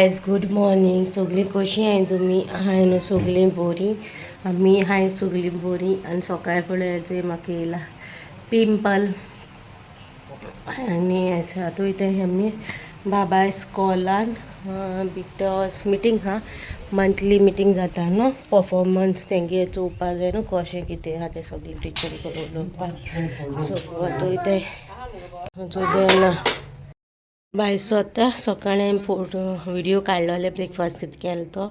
Guys good morning. सगळी कशी आहे तुम्ही? हाय न्हू सगळी बरी. आम्ही हाय सगळी बरी. आणि सकाळी फुडें म्हाका येयला पिंपल आनी आता इथे आमी बाबा इस्कॉलान बिकॉज मिटींग हा मंथली मिटींग जाता न्हू परफॉर्मन्स तेंगे चोवपा जाय न्हू कशें कितें आहा तें सगळी टिचरी कडेन उलोवपाक. सो आता इथे देन भायर सरता. सकाळी हांवें फोटो व्हिडिओ काडलोले ब्रेकफास्ट कितें केलो तो.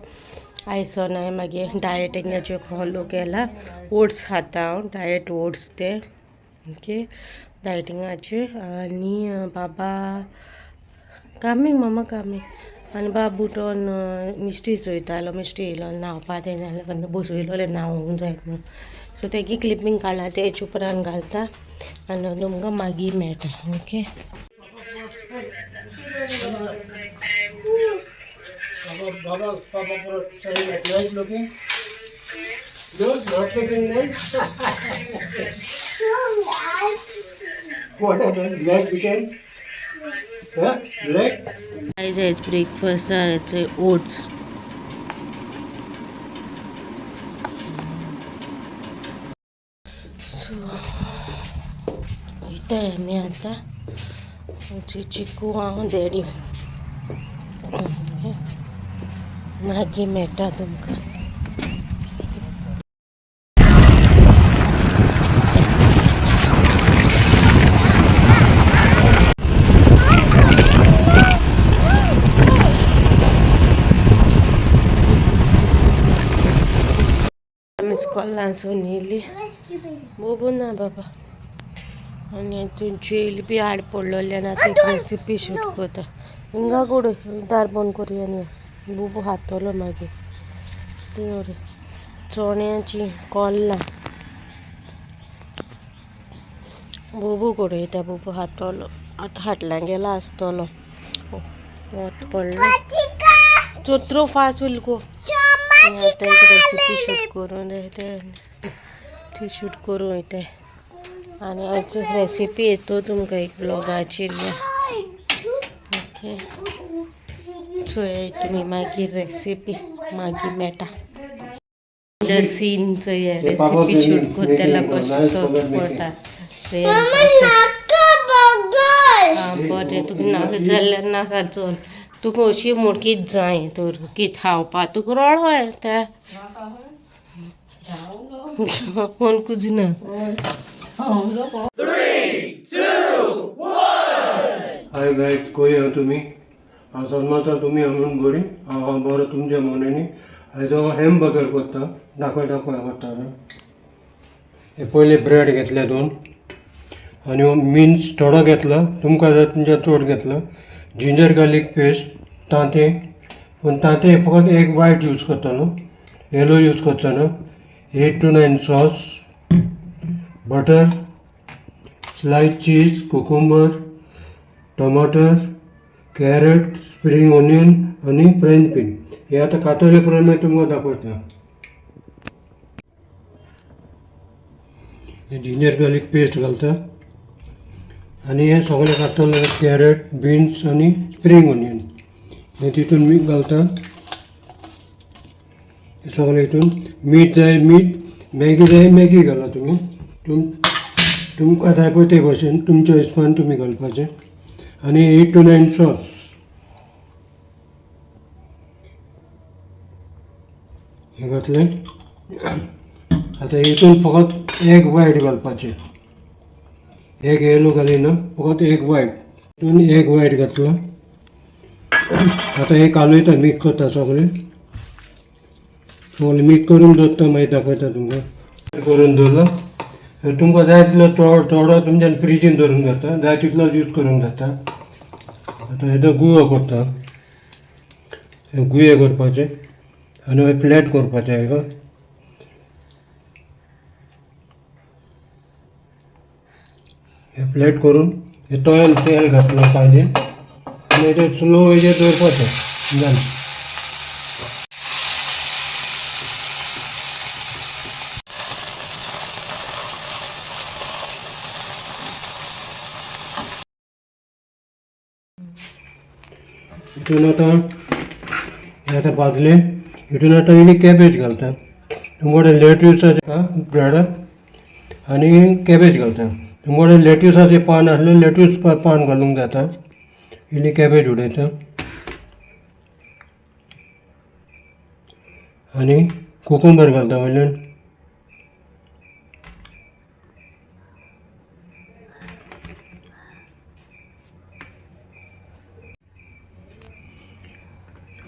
आयसन हांवें मागीर डायटिंगाचेर फॉलो केला. ओट्स खाता हांव डायट ओट्स ते ओके डायटिंगाचे. आनी बाबा कामींग मामा कामींग आनी बाबू तो मिस्टी चोयतालो. मिस्टी येयलो न्हांवपा तें जाल्यार बसयलोलें न्हांवूंक जाय म्हणून. सो तेगे क्लिपींग काडला तेच उपरांत घालता आनी तुमकां मागीर मेळटा. Okay Baba, Papa, nice looking. Good, not looking nice. What happened? Leg became? Huh? Leg? Guys, it's breakfast. It's oats. So, इथे मी आता चिकू हांव देडी मागीर मेळटा तुमकां. इस्कॉलासून येयली बोबू ना बाबा. आनी जेली हाड पडलोल्यान आतां एक रेसिपी शूट करता. हिंगा कोड दार बंद करी आनी बुबू हातलो मागीर ती चोण्याची कोल्लां बुबू उडयता. बुबू हातलो आतां हाटल्यान गेला आसतलो. वत पडलो चोत्रो फास्ट विल गो. आतां एक रेसिपी शूट करून ती शूट करूं वयता. आनी आयची रेसिपी येतो तुमकां एक ब्लॉगाची. ओके चोय तुमी मागीर रेसिपी मागीर मेळटा. सीनचं हे रेसिपी शूट करतला कशें तो पडटा बरें. तुका नाका जाल्यार नाका चल. तुका अशी मोडकीच जाय तर कित खावपा तुका रळो येता कोण कुजना. 3, 2, 1. हाय गायज कोई हा तुमी हांव सन्माता तुमी म्हणून बरी. हांव बरो तुमच्या मनांनी. आयज हांव हॅमबर्गर करता. दाखयता कशें करता. हे पयले ब्रेड घेतले 2 आनी मिन्स थोडो घेतला. तुमकां जाय तुमच्या चड घेतला. जिंजर गार्लीक पेस्ट तांतें पूण तांतें फकत एक वायट यूज करतलो. येलो यूज करचो ना. 8 to 9 sauce butter slice cheese cucumber टमाटर कॅरट स्प्रिंग ऑनियन आनी फ्रेंच बीन. हे आतां कातरले प्रमाणे तुमकां दाखयता. हे जिंजर गार्लीक पेस्ट घालता आनी हे सगळें कातरले कॅरट बीन्स आनी स्प्रिंग ऑनियन हे तितून मीठ घालता. हे सगळें हितून मीठ जाय मीठ मॅगी जाय मॅगी घाला तुमी. तुमकां जाय पळय ते भशेन तुमच्या हिसपान तुमी घालपाचें. आनी 8 to 9 सॉस हे घातलें. आतां हितून फकत एक वायट घालपाचें. एक येलो घालिना फकत एक वायट. हितून एक वायट घातला. आतां हे कालयता मिक्स करता सगळें. सगळें मिक्स करून दवरता मागीर दाखयता तुमकां. करून दवरला तुमकां जाय तितलो थोडो तुमच्यान फ्रिजीन दवरूंक जाता. जाय तितलोच यूज करूंक जाता. आतां हेजो गुळो करता. हे गुळे करपाचे आनी हे फ्लॅट करपाचे. हेका हे फ्लॅट करून हे तळ्यान तेल घातलें कायलें आनी ते स्लो हेजेर दवरपाचें जालें. हितून आतां आता भाजले हितून आता इली कॅबेज घालता तुमकडे लेट्यूसाचे ब्रेडाक आणि कॅबेज घालता तुमकडे लेट्यूसाचे पान असले लेट्यूस पान घालूंक जाता इली कॅबेज उडयता आणि कोकंबर घालता वयल्यान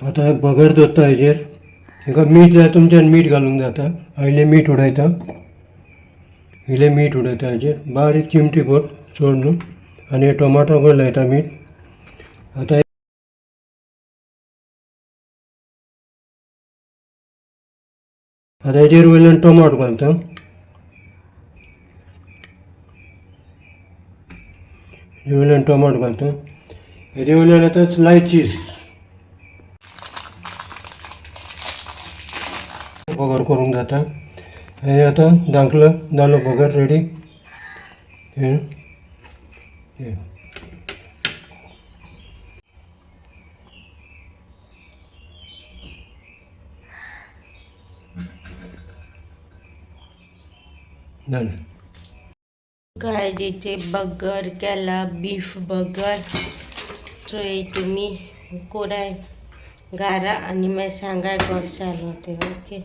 आता बगर दवरता हेजेर हेका मीठ जाय तुमच्यान मीठ घालूंक जाता आयलें मीठ उडयता इलें मीठ उडयता हेजेर बारीक चिमटी भर चड न्हू आनी टोमाटो भर लायता मीठ आता हेजेर वयल्यान टोमाटो घालता हेजे वयल्यान टोमाटो घालता हेजे वयल्यान आतां स्लायस चीज बगर करूंक जाता हें आतां धांकलो जालो बगर रेडी हें जालें काळजीचे बर्गर केला बीफ बर्गर चोय तुम्ही कोराय गारा आणि मागीर सांगाय कशें जालो तें ओके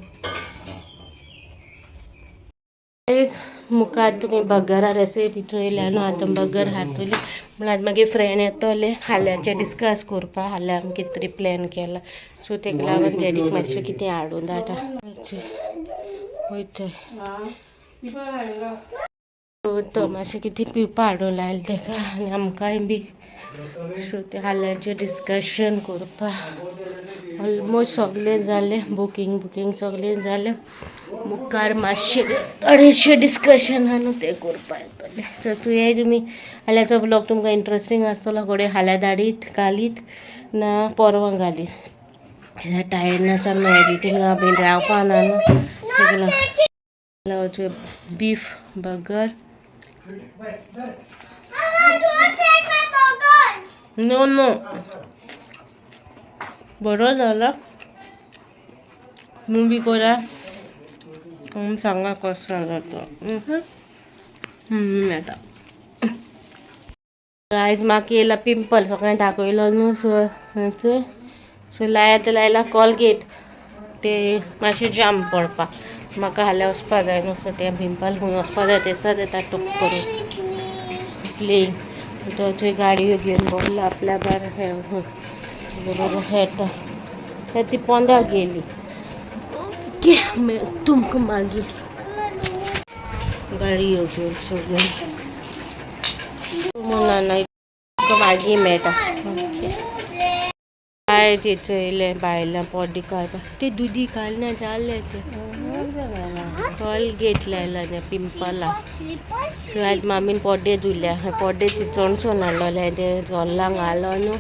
मुखार तुमी बर्गरा रेसिपी चोयल्या न्हू आतां बर्गर हातुली म्हळ्यार मागीर फ्रेंड येतले हाल्याचे डिस्कस करपा हाल्या आमी कितें तरी प्लॅन केला सो तेका लागून डॅडीक मातशें कितें हाडून धाडटा वयता तो मातशें कितें पिवपा हाडूं लायलें तेका आनी आमकांय बी सो ते हाल्याचें डिस्कशन करपा ऑलमोस्ट सगळें जालें बुकींग सगळें जालें मुखार मातशें थोडेशें डिस्कशन आहा न्हू तें करपा येतलें सो तुमी हाल्याचो व्लॉग तुमकां इंट्रस्टींग आसतलो घोडे हाल्या धाडीत घालीत ना परवां घालीत टायर्डनेसान न्हू एडिटिंगा बीन रावपा ना न्हू तेका लागून बीफ बर्गर नो बरो जाला मुवी कोरा सांगा कसो जाला तो मेळटा गायज म्हाका येयला पिंपल सकाळीं दाखयलो न्हू सो लायला कोलगेट ते मातशें जाम पडपा म्हाका हाल्या वचपा जाय न्हू सो तें पिंपल खंय वचपा जाय तेसाच येता टूक करून प्लेन तो गाडयो घेवन बोरला आपल्या बरें बरोबर येता ती पोंदा गेली तुमकां मागीर गाडयो घेवन सगळें मागीर मेळटा काय ते चोयलें भायल्या पॉडी काडपाक ते दुदी काडलें जालें तें कोलगेट लायला तें पिंपला सो आयज मामीन पॉड्डे धुल्या पॉड्डे चणसून हाडलोलें तें जोल्लांक घालो न्हू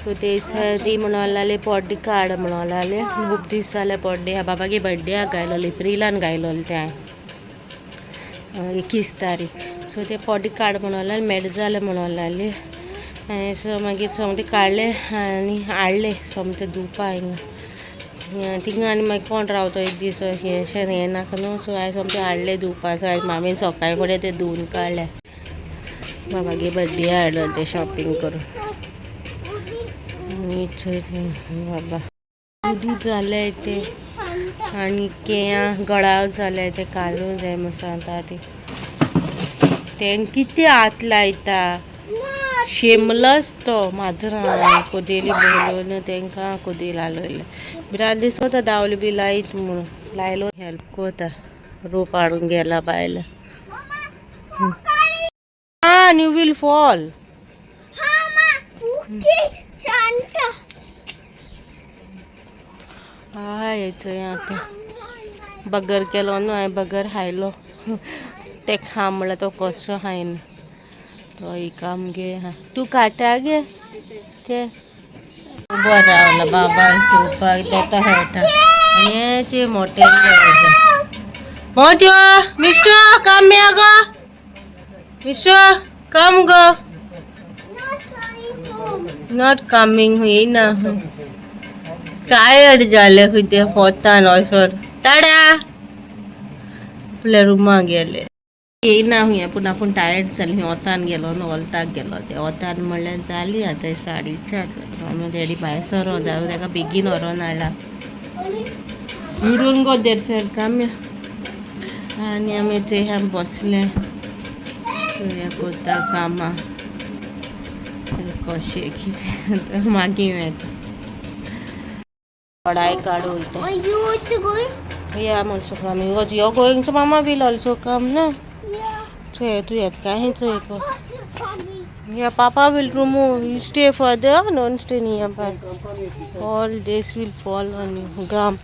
सो ते ती म्हणून लागलें पॉड्डे काड म्हणून लागलें खूब दीस जाले पॉड्डे बाबागे बड्डेक घायलोली एप्रिलान घायलोलें तें हांवें 21 तारीख सो ते पॉड्डे काड म्हणून लागलें मेड जालें म्हणून लागलें सो मागीर सोमतें काडलें आनी हाडलें सोमतें धुवपा हिंगा थिंगा आनी मागीर कोण रावतो एक दीस हें नाका न्हू सो हांवें सोमतें हाडलें धुवपा सो आयज मामीन सकाळीं फुडें तें धुवन काडलें बाबागे बड्डे हाडलो तें शॉपिंग करून आनी बाबा दुदी जालें तें आनी केयां गळाव जालें तें घालूं जाय म्हूण सांगता तें कितें हात लायता शेमलस तो माजरां कोदेली बोलोवन तांकां कोदी लायलोलें बिराद दीस कोता दावली बी लायत म्हणून लायलो हेल्प कोता रोप हाडून गेला बायला and you will fall. येतोय आता बगर केलो न्हू हांवें बगर हायलो ते खा म्हणल्यार तो कसो हायन तो एक आमगे तूं काटा गे ते उबो रावला बाबा घेवपाक तेका खेळटा हेचे मोटे मोट्यो mister come here go mister come go not coming येना टायर्ड जाले किती होतान असर टाड्या आपल्या रुमा गेले येईना हुंय पूण आपूण टायर्ड जाली वतान गेलो न्हू वलताक गेलो ते वतान म्हणल्यार जाली आतां 4:30 डॅडी भायर सरो जावं ताका बेगीन व्हरोन हाडला विरून गो देर सर काम्या आनी आमी थंय बसले चोया कोता कामां कशें कितें मागीर मेळटा पढ़ाई काढू Are you also going? yeah, I'm also coming. Because you're going, so Mama will also come, no? Yeah. So yeah, tu yet kahin so eko. Mommy. Yeah, Papa will remove. You stay further, don't stay nearby. All this will fall on you. Gum.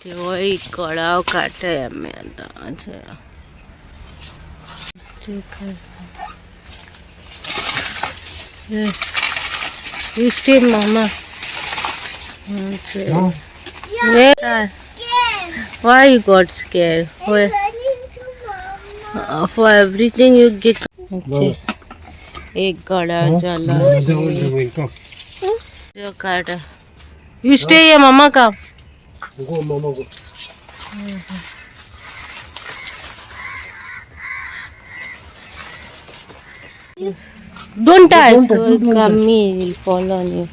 Oi, कड़ाव काटे हमें आता अच्छा. ठीक है. You stay, Mama. Okay. No. Yeah. Why you got scared? Why? Running to Mama. For everything you get. Okay. एक गड़ा चला जो काटा. You stay here, Mama का. Go, Mama, go. Don't touch. Kami will fall on you.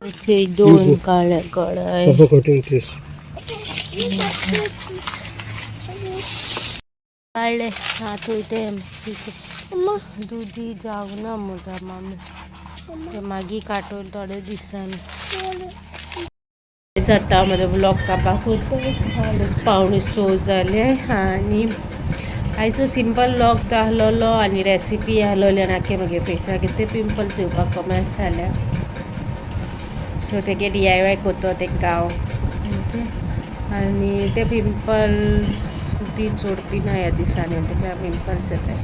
Okay, don't काढा गड़ा है. Papa cutting this. काढले हात होते Mama. दुधी जाऊ ना मोठा मामी ते मागी काटोल थोडे दिसांनी आता मध्ये ब्लॉग कापाक होतो 5:45 जाले आणि आयचो सिंपल ब्लॉग तो आहलोलो आणि रेसिपी आहलोली आनी आख्खे म्हगे फेसाक ते पिंपल्स येवपाक कमेस जाल्या सो तेगे DIY कोतो तेंकां हांव आनी ते पिंपल्स उदी चोडपी ना ह्या दिसांनी तेका पिंपल्स येताय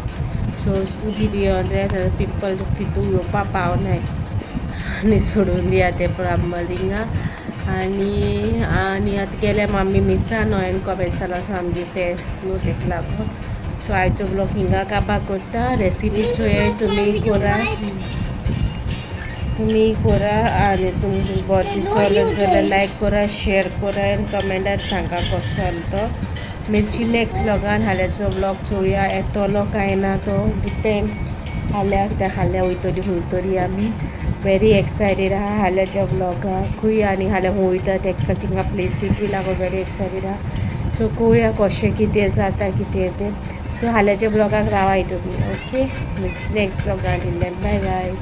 सो उदी पियोन जाय जाल्यार पिंपल तितून येवपाक पावनाय आनी सोडून दिया ते प्लंबरिंगा आनी आतां गेल्या मामी मिसान हांवें कमेसालो आमगे फेस्त न्हू तेका लागून सो आयचो ब्लॉग हिंगा काबार कोत्ता रेसिपी चोया तुमी करा आनी तुमकां बरो दिसलो जाल्यार लायक करा शेअर करा आनी कमेंटार सांगा कसो जालो तो मिरची नेक्स्ट ब्लॉगान हाल्याचो ब्लॉग चोया येतलो काय ना तो डिपेंड हाल्यार त्या हाल्या वयतली खंय आमी व्हेरी एक्सायटेड आहा हाल्याच्या ब्लॉगाक खंय आनी हाल्या वयता तेका थिंगा प्लेसीक बी लागून व्हेरी एक्सायटेड आहा सो पळोवया कशें कितें जाता कितें तें सो हाल्याच्या ब्लॉगाक रावाय तुमी ओके नेक्स्ट ब्लॉगान बाय गायज